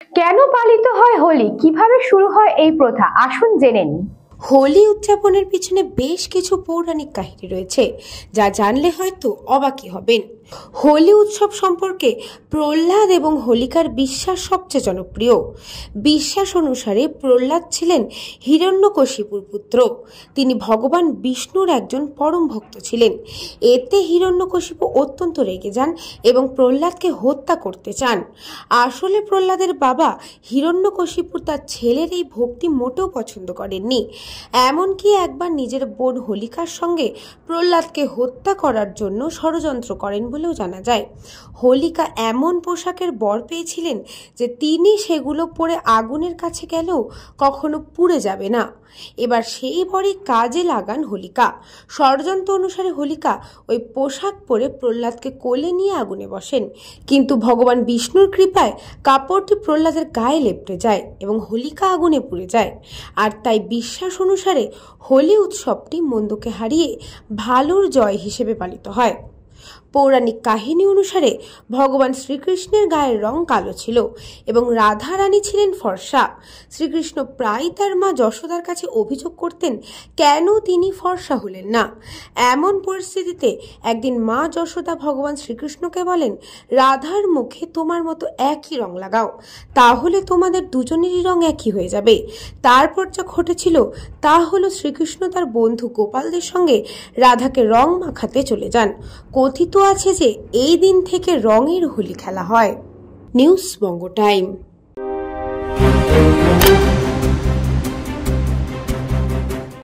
কেন পালিত হয় হোলি? কিভাবে শুরু হয় এই প্রথা? আসুন জেনে নিই। হোলি উদযাপনের পিছনে বেশ কিছু পৌরাণিক কাহিনী রয়েছে, যা জানলে হয়তো অবাকই হবেন। হোলি উৎসব সম্পর্কে প্রহ্লাদ এবং হোলিকার বিশ্বাস সবচেয়ে জনপ্রিয়। বিশ্বাস অনুসারে প্রহ্লাদ ছিলেন হিরণ্যকশিপুর পুত্র। তিনি ভগবান বিষ্ণুর একজন পরম ভক্ত ছিলেন। এতে হিরণ্যকশিপু অত্যন্ত রেগে যান এবং প্রহ্লাদকে হত্যা করতে চান। আসলে প্রহ্লাদের বাবা হিরণ্যকশিপু তার ছেলের এই ভক্তি মোটেও পছন্দ করেননি। এমনকি একবার নিজের বোন হোলিকার সঙ্গে প্রহ্লাদকে হত্যা করার জন্য ষড়যন্ত্র করেন বলেও জানা যায়। হোলিকা এমন পোশাকের বর পেয়েছিলেন যে তিনি সেগুলো পরে আগুনের কাছে গেলেও কখনো পুড়ে যাবে না। এবার সেই বরই কাজে লাগান হোলিকা। ষড়যন্ত্র অনুসারে হোলিকা ওই পোশাক পরে প্রহ্লাদকে কোলে নিয়ে আগুনে বসেন, কিন্তু ভগবান বিষ্ণুর কৃপায় কাপড়টি প্রহ্লাদের গায়ে লেপটে যায় এবং হোলিকা আগুনে পুড়ে যায়। আর তাই বিশ্বাস অনুসারে হোলি উৎসবটি মন্দকে হারিয়ে ভালোর জয় হিসেবে পালিত হয়। পৌরাণিক কাহিনী অনুসারে ভগবান শ্রীকৃষ্ণের গায়ের রং কালো ছিল এবং রাধা রানী ছিলেন ফর্সা। শ্রীকৃষ্ণ প্রায় তার মা যশোদার কাছে অভিযোগ করতেন কেন তিনি ফর্সা হলেন না। এমন পরিস্থিতিতে একদিন মা যশোদা ভগবান শ্রীকৃষ্ণকে বলেন, রাধার মুখে তোমার মতো একই রং লাগাও, তাহলে তোমাদের দুজনেরই রং একই হয়ে যাবে। তারপর যা ঘটেছিল তা হলো শ্রীকৃষ্ণ তার বন্ধু গোপালদের সঙ্গে রাধাকে রং মাখাতে চলে যান। কথিত আছে যে এই দিন থেকে রঙের হোলি খেলা হয়। নিউজ বঙ্গ টাইম।